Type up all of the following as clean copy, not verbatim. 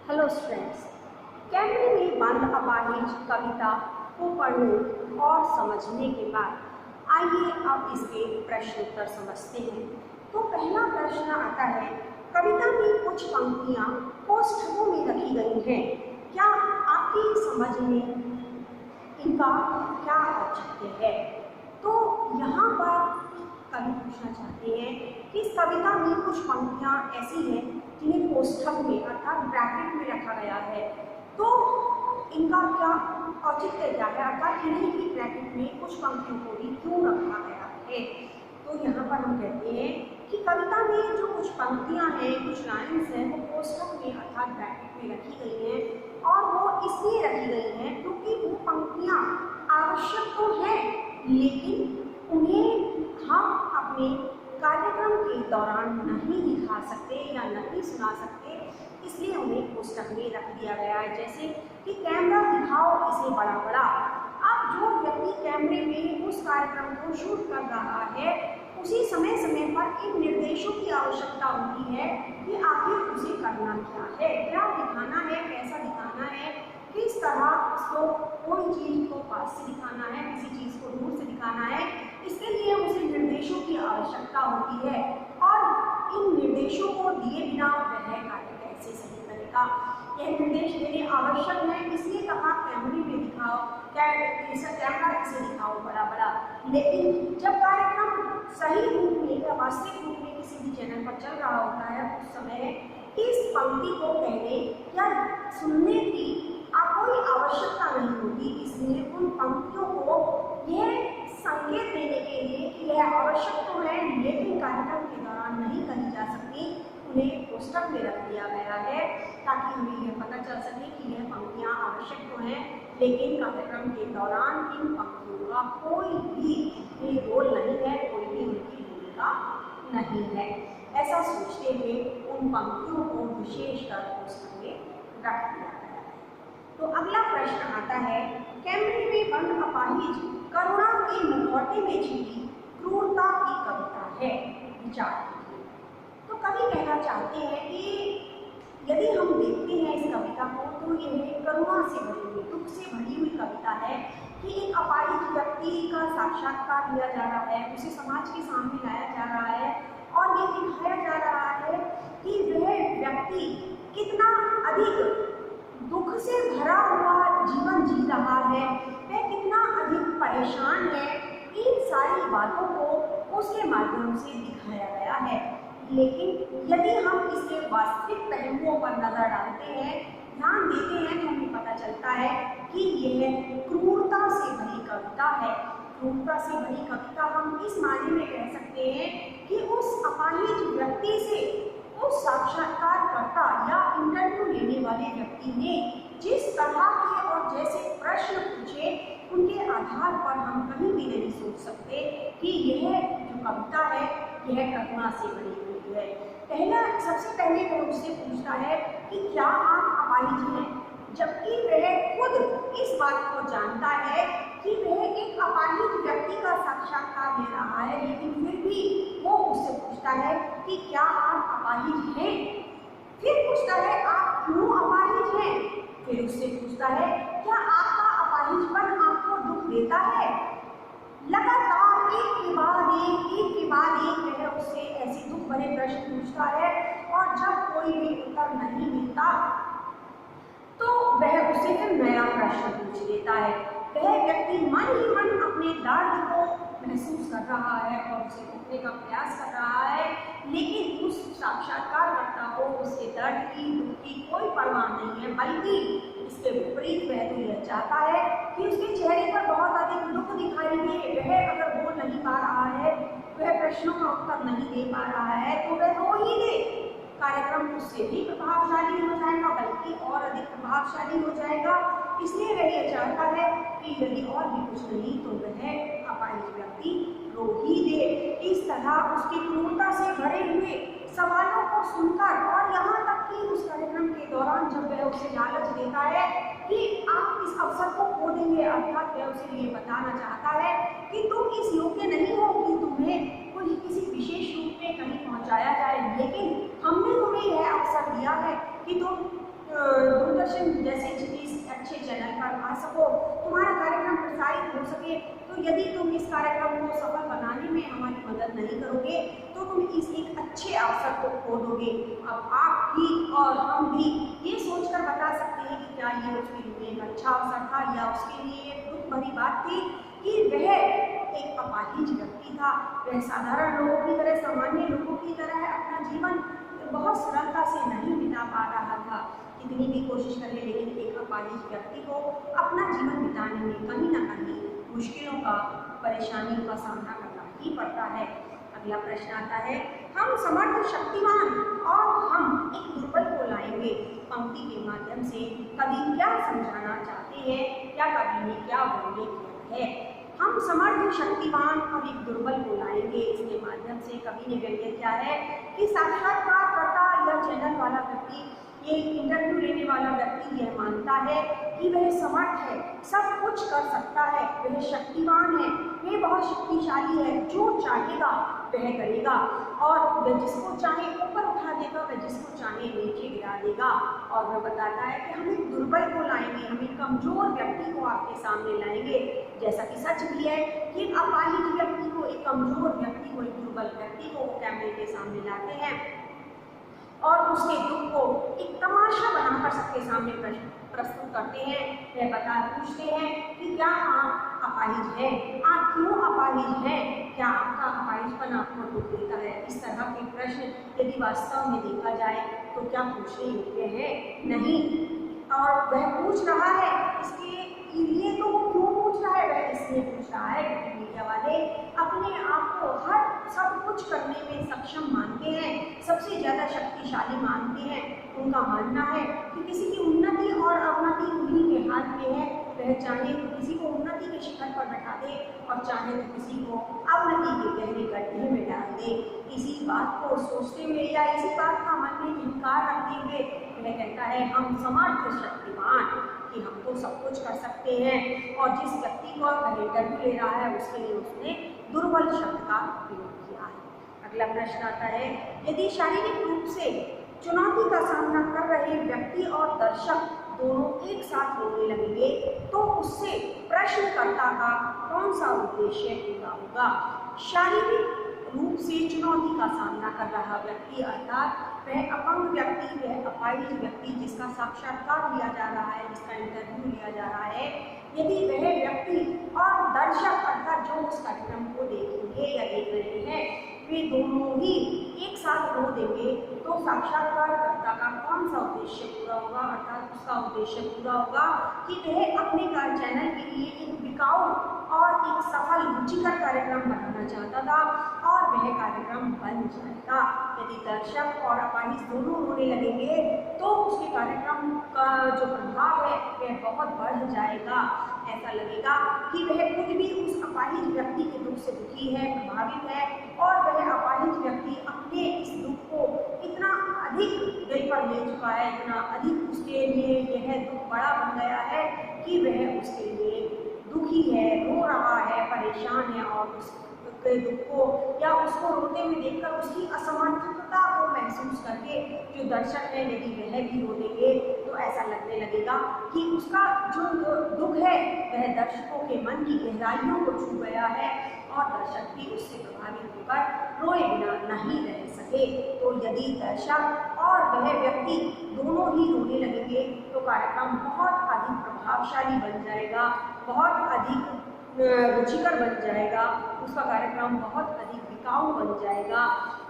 Hello students, कैमरे में बंद अपाहिज कविता को पढ़ने और समझने के बाद आइए अब इसके प्रश्न उत्तर समझते हैं। तो पहला प्रश्न आता है, कविता में कुछ पंक्तियाँ कोष्ठकों में रखी गई हैं, क्या आपकी समझ में इनका क्या औचित्य है? तो यहाँ पर कवि पूछना चाहते हैं कि इस कविता में कुछ पंक्तियाँ ऐसी हैं जिन्हें कोष्ठक में अर्थात ब्रैकेट में रखा गया है, तो इनका क्या औचित्य क्या है, अर्थात इन्हीं की ब्रैकेट में कुछ पंक्तियों को भी क्यों रखा गया है? तो यहाँ पर हम कहते हैं कि कविता में जो कुछ पंक्तियाँ हैं, कुछ लाइन्स हैं, वो कोष्ठक में अर्थात ब्रैकेट में रखी गई हैं और वो इसलिए रखी गई हैं क्योंकि वो पंक्तियाँ आवश्यक तो हैं, लेकिन उन्हें हम अपने कार्यक्रम के दौरान नहीं दिखा सकते या नहीं सुना सकते, इसलिए उन्हें कोष्ठक में रख दिया गया है। जैसे कि कैमरा दिखाओ इसे बड़ा बड़ा। अब जो व्यक्ति कैमरे में उस कार्यक्रम को शूट कर रहा है, उसी समय समय पर इन निर्देशों की आवश्यकता होती है कि आखिर उसे करना क्या है, क्या दिखाना है, कैसा दिखाना है, किस तरह उसको कोई चीज़ को पास से दिखाना है, किसी चीज़ को दूर से दिखाना है। इसके लिए उसे निर्देशों की आवश्यकता होती है और इन निर्देशों को दिए बिना वह कार्य कैसे सही करेगा। यह निर्देश देने आवश्यक है, इसलिए कहा कैमरे में दिखाओ, कैमरा इसे दिखाओ बड़ा बड़ा। लेकिन जब कार्यक्रम सही रूप में या वास्तविक रूप में किसी भी चैनल पर चल रहा होता है, उस समय इस पंक्ति को कहने या सुनने की कोई आवश्यकता नहीं होती। इसलिए उन पंक्तियों को यह संकेत देने के लिए कि यह आवश्यक तो है लेकिन कार्यक्रम के दौरान नहीं कही जा सकती, उन्हें कोष्ठक में रख दिया गया है ताकि हमें यह पता चल सके कि यह पंक्तियाँ आवश्यक तो हैं लेकिन कार्यक्रम के दौरान इन पंक्तियों का कोई भी रोल नहीं है, कोई भी उनकी भूमिका नहीं है। ऐसा सोचते हुए उन पंक्तियों को विशेषकर कोष्ठक में रख दिया गया है। तो अगला प्रश्न आता है, कैमरे में बंद अपाहिज करुणा के मुखौटे में छिपी क्रूरता की कविता है, विचार कीजिए। तो कवि कहना चाहते हैं कि यदि हम देखते हैं इस कविता को तो यह करुणा से भरी हुई, दुख से भरी हुई कविता है कि एक अपाहिज व्यक्ति का साक्षात्कार लिया जा रहा है, उसे समाज के सामने लाया जा रहा है और ये दिखाया जा रहा है कि वह व्यक्ति कितना अधिक दुख से भरा हुआ जीवन जी रहा है, वह कितना अधिक परेशान है। इन सारी बातों को उसके माध्यम से दिखाया गया है। लेकिन यदि हम इसके वास्तविक पहलुओं पर नजर डालते हैं, ध्यान देते हैं, तो हमें पता चलता है कि यह क्रूरता से भरी कविता है। क्रूरता से भरी कविता हम इस मायने में कह सकते हैं कि उस अपाहिज व्यक्ति से उस साक्षात्कारकर्ता या इंटरव्यू लेने वाले व्यक्ति ने जिस तरह के और जैसे प्रश्न पूछे, उनके आधार पर हम कहीं भी नहीं सोच सकते कि यह जो कविता है यह करुणा से भरी हुई है। सबसे पहले वह उससे पूछता है कि क्या आप अपाहिज हैं, जबकि वह खुद इस बात को जानता है कि वह एक अपाहिज व्यक्ति का साक्षात्कार ले रहा है, लेकिन फिर भी वो उससे पूछता है कि क्या आप अपाहिज हैं। फिर पूछता है आप क्यों अपाहिज हैं। फिर उससे पूछता है क्या आपका अपाहिजपन आपको दुख देता है। लगातार एक के बाद एक वह उससे ऐसे दुख भरे प्रश्न पूछता है और जब कोई भी उत्तर नहीं मिलता तो वह उसे फिर नया प्रश्न पूछ लेता है। वह व्यक्ति मन ही मन अपने दर्द को महसूस कर रहा है और उसे रोकने का प्रयास कर रहा है, लेकिन उस साक्षात्कारकर्ता को उसके दर्द की, दुख की कोई परवाह नहीं है, बल्कि इसके विपरीत वह तो यह चाहता है कि उसके चेहरे पर बहुत अधिक दुख दिखाई दे। वह अगर बोल नहीं पा रहा है, वह प्रश्नों का उत्तर नहीं दे पा रहा है, तो वह रो ही दे। कार्यक्रम उससे भी प्रभावशाली हो जाएगा, बल्कि और अधिक प्रभावशाली हो जाएगा। इसलिए वह यह चाहता है कि यदि और भी कुछ नहीं तो वह अपाहिज व्यक्ति रो ही दे। इस तरह उसकी क्रूरता से भरे हुए सवालों को सुनकर और यहाँ तक कि उस कार्यक्रम के दौरान जब वह उसे लालच देता है कि आप इस अवसर को खो देंगे, अर्थात वह उसे ये बताना चाहता है कि तुम इस योग्य नहीं हो कि तुम्हें कोई किसी विशेष रूप में कहीं पहुँचाया जाए, लेकिन हमने तुम्हें यह अवसर दिया है कि तुम दूरदर्शन जैसे इस अच्छे चैनल पर आ सको, तुम्हारा कार्यक्रम प्रसारित हो सके। तो यदि तुम इस कार्यक्रम को सफल बनाने में हमारी मदद नहीं करोगे तो तुम इस एक अच्छे अवसर को खो दोगे। अब आप भी और हम भी ये सोचकर बता सकते हैं कि क्या ये उसके लिए एक अच्छा अवसर था या उसके लिए एक दुख भरी बात थी कि वह एक अपाहिज व्यक्ति था। वह साधारण लोगों की तरह, सामान्य लोगों की तरह अपना जीवन बहुत सरलता से नहीं बिता पा रहा था। कितनी भी कोशिश कर ले, लेकिन एक अपाहिज व्यक्ति को अपना जीवन बिताने में कहीं ना कहीं मुश्किलों का, परेशानियों का सामना करना ही पड़ता है। अगला प्रश्न आता है, हम समर्थ, शक्तिमान और हम एक दुर्बल को लाएंगे। पंक्ति के माध्यम से कवि क्या समझाना चाहते हैं, क्या कवि ने क्या वर्णन किया है? हम समर्थ, शक्तिमान और एक दुर्बल को लाएंगे। इसके माध्यम से कवि ने व्यक्त किया है कि साक्षात्कारकर्ता या चैनल वाला व्यक्ति, ये इंटरव्यू लेने वाला व्यक्ति यह मानता है कि वह समर्थ है, सब कुछ कर सकता है, वह शक्तिमान है, वह बहुत शक्तिशाली है, जो चाहेगा वह करेगा और वह जिसको चाहे ऊपर उठा देगा, वह जिसको चाहे नीचे गिरा देगा। और वह बताता है कि हम एक दुर्बल को लाएंगे, हम एक कमजोर व्यक्ति को आपके सामने लाएंगे। जैसा कि सच भी है कि एक अपाहिज व्यक्ति को, एक कमजोर व्यक्ति को, एक दुर्बल व्यक्ति को कैमरे के सामने लाते हैं और उसके दुख को एक तमाशा बनाकर सबके सामने प्रस्तुत करते हैं। वह पूछते हैं कि क्या आप अपाहिज हैं, आप क्यों अपाहिज हैं, क्या आपका अपाहिजपन आपको दुख देता है? इस तरह के प्रश्न यदि वास्तव में देखा जाए तो क्या पूछने योग्य है? नहीं। और वह पूछ रहा है, इसके लिए तो वो क्यों पूछ रहा है? वह इसलिए पूछ रहा है क्योंकि मीडिया वाले अपने आप को हर सब कुछ करने में सक्षम मानते हैं, सबसे ज़्यादा शक्तिशाली मानते हैं। उनका मानना है कि किसी की उन्नति और अवनति उन्हीं के हाथ में है। वह चाहे तो किसी को उन्नति के शिखर पर बैठा दे और चाहे तो किसी को अवनति के गहरे गड्ढे में डाल दे। इसी बात को सोचते हुए या इसी बात का मन में अहंकार रखते हुए वह कहता है, हम समर्थ, शक्तिमान, कि हम तो सब कुछ कर सकते हैं। और जिस व्यक्ति को वह इंटरव्यू ले रहा है उसके लिए उसने दुर्बल शब्द का प्रयोग किया है। अगला प्रश्न आता है, यदि शारीरिक रूप से चुनौती का सामना कर रहे व्यक्ति और दर्शक दोनों एक साथ रोने लगेंगे तो उससे प्रश्नकर्ता का कौन सा उद्देश्य पूरा होगा? शारीरिक रूप से चुनौती का सामना कर रहा व्यक्ति अर्थात वह अपंग व्यक्ति, वह अपाहिज व्यक्ति जिसका साक्षात्कार लिया जा रहा है, जिसका इंटरव्यू लिया जा रहा है, यदि वह व्यक्ति और दर्शक अर्थात जो उस कार्यक्रम को देखेंगे या देख रहे हैं वे दोनों ही एक साथ रो देंगे तो साक्षात्कारकर्ता का कौन सा उद्देश्य पूरा होगा? अर्थात उसका उद्देश्य पूरा होगा कि वह अपने चैनल के लिए एक बिकाऊ और एक सफल रुचिकर कार्यक्रम बनाना चाहता था और वह कार्यक्रम बन जाएगा। यदि दर्शक और अपाहिज दोनों रोने लगेंगे तो उसके कार्यक्रम का जो प्रभाव है वह बहुत बढ़ जाएगा। ऐसा लगेगा कि वह खुद भी उस अपाहिज व्यक्ति के दुख से दुखी है, प्रभावित है और वह अपाहिज व्यक्ति अपने इस दुख को इतना अधिक दिल पर ले चुका है, इतना अधिक उसके लिए यह दुख बड़ा बन गया है कि वह उसके लिए दुखी है, रो रहा है, परेशान है और उसके दुख को या उसको रोते हुए देखकर उसकी असमर्थता को महसूस करके जो दर्शक है यदि वह भी रो देंगे तो ऐसा लगने लगेगा कि उसका जो दुख है वह दर्शकों के मन की गहराइयों को छू गया है और दर्शक भी उससे प्रभावित होकर रोए बिना नहीं रह सके। तो यदि दर्शक और वह व्यक्ति दोनों ही रोने लगेंगे तो कार्यक्रम बहुत अधिक प्रभावशाली बन जाएगा, बहुत अधिक रुचिकर बन जाएगा, उसका कार्यक्रम बहुत अधिक बिकाऊ बन जाएगा,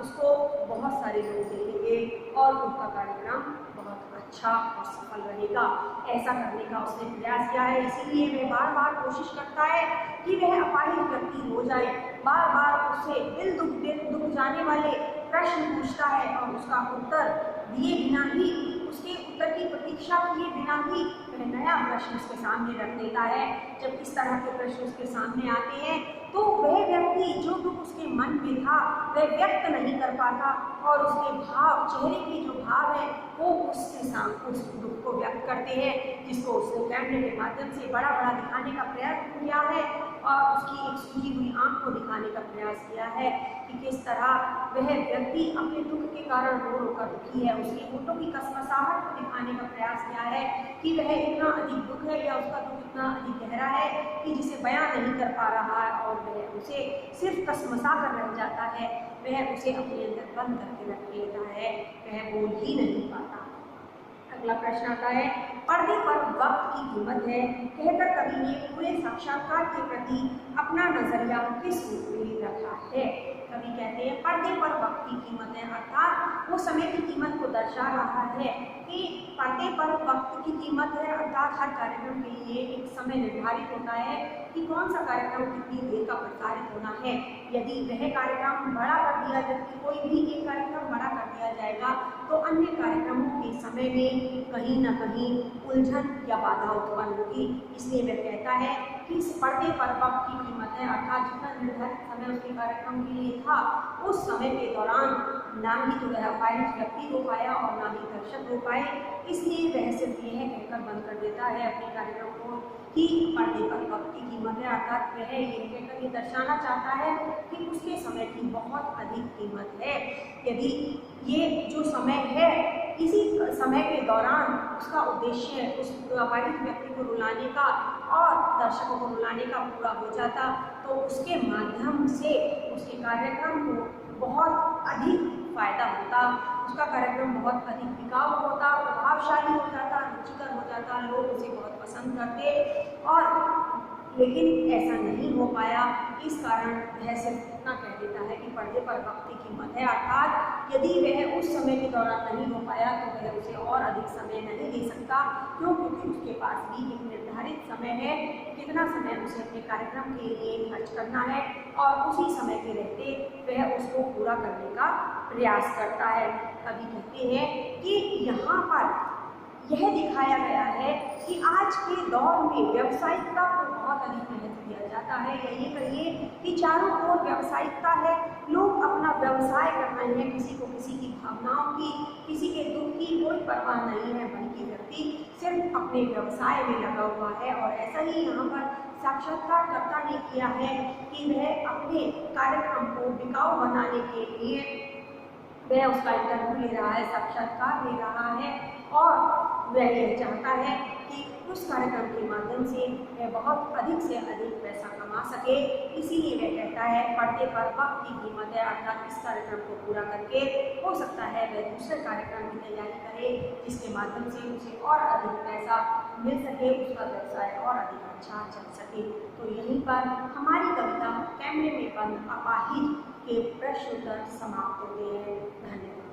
उसको बहुत सारे लोग देखेंगे और उनका कार्यक्रम बहुत अच्छा और सफल रहेगा। ऐसा करने का उसने प्रयास किया है, इसीलिए वह बार बार कोशिश करता है कि वह अपाहिज व्यक्ति हो जाए, बार बार उससे दिल दुख जाने वाले प्रश्न पूछता है और उसका उत्तर दिए बिना ही, उसके उत्तर की प्रतीक्षा किए बिना ही वह नया प्रश्न उसके सामने रख देता है। जब इस तरह के प्रश्न उसके सामने आते हैं तो वह व्यक्ति जो दुख उसके मन में था वह व्यक्त नहीं कर पाता और उसके भाव, चेहरे के जो भाव है वो उसके सामने उस दुख को व्यक्त करते हैं, जिसको उसने कैमरे के माध्यम से बड़ा बड़ा दिखाने का प्रयत्न किया है और उसकी एक सूजी हुई आंख को दिखाने का प्रयास किया है कि किस तरह वह व्यक्ति अपने दुख के कारण रो रो कर दुखी है। उसके होठों की कसमसाहट को दिखाने का प्रयास किया है कि वह इतना अधिक दुख है या उसका दुख इतना अधिक गहरा है कि जिसे बयां नहीं कर पा रहा है और वह उसे सिर्फ कसमसा कर रह जाता है, वह उसे अपने अंदर बंद करके रख लेता है, वह बोल ही नहीं पाता। अगला प्रश्न आता है, पर्दे पर वक्त की कीमत है कहकर कवि ने पूरे साक्षात्कार के प्रति अपना नजरिया किस रूप में रखा है। कवि कहते हैं पर्दे पर वक्त की कीमत है, अर्थात वो समय की कीमत को दर्शा रहा है कि पर्दे पर वक्त की कीमत है, अर्थात हर कार्यक्रम के लिए एक समय निर्धारित होता है कि कौन सा कार्यक्रम कितनी देर का प्रसारित होना है। यदि वह कार्यक्रम बड़ा कर दिया जाए, कोई भी एक कार्यक्रम बड़ा कर दिया जाएगा तो अन्य कार्यक्रमों के समय में कहीं न कहीं उलझन या बाधा उत्पन्न होगी। इसलिए वह कहता है कि इस पर्दे पर वक्त की कीमत है, अर्थात जितना निर्धारित समय उसके कार्यक्रम के लिए था उस समय के दौरान ना ही तो वह अपाहिज व्यक्ति हो पाया और ना ही दर्शक हो पाए, इसलिए वह सिर्फ यह कहकर बंद कर देता है अपने कार्यक्रम को कि पर्दे पर वक्त की कीमत है, अर्थात वह यह कहकर ये दर्शाना चाहता है कि उसके समय की बहुत अधिक कीमत है। यदि ये जो समय है इसी समय के दौरान उसका उद्देश्य उस अपाहिज व्यक्ति को रुलाने का और दर्शकों को रुलाने का पूरा हो जाता तो उसके माध्यम से उसके कार्यक्रम को बहुत अधिक फायदा होता, उसका कार्यक्रम बहुत अधिक टिकाऊ होता, प्रभावशाली हो जाता, रुचिकर हो जाता, लोग उसे बहुत पसंद करते और लेकिन ऐसा नहीं हो पाया। इस कारण वह सिर्फ इतना कह देता है कि पर्दे पर वक्त की कीमत है, अर्थात यदि वह उस समय के दौरान नहीं हो पाया तो वह उसे और अधिक समय नहीं दे सकता, क्यों? क्योंकि उसके पास भी एक निर्धारित समय है, कितना समय उसे अपने कार्यक्रम के लिए खर्च करना है और उसी समय के रहते वह उसको पूरा करने का प्रयास करता है। कवि कहते हैं कि यहाँ पर यह दिखाया गया है कि आज के दौर में व्यावसायिकता को बहुत अधिक महत्व दिया जाता है, यही कहिए कि चारों ओर व्यावसायिकता है, लोग अपना व्यवसाय कर रहे हैं, किसी को किसी की भावनाओं की, किसी के दुख की कोई परवाह नहीं है, बल्कि व्यक्ति सिर्फ अपने व्यवसाय में लगा हुआ है। और ऐसा ही यहाँ पर साक्षात्कारकर्ता ने किया है कि वह अपने कार्यक्रम को टिकाऊ बनाने के लिए वह उसका इंटरव्यू ले रहा है, साक्षात्कार ले रहा है और वह यह चाहता है कि उस कार्यक्रम के माध्यम से वह बहुत अधिक से अधिक पैसा कमा सके। इसीलिए वह कहता है पर्दे पर वक्त की कीमत है, अर्थात इस कार्यक्रम को पूरा करके हो सकता है वह दूसरे कार्यक्रम की तैयारी करे जिसके माध्यम से उसे और अधिक पैसा मिल सके, उसका व्यवसाय और अधिक अच्छा चल सके। तो यहीं पर हमारी कविता कैमरे में बंद अपाहिज के प्रश्न उत्तर समाप्त होते हैं। धन्यवाद।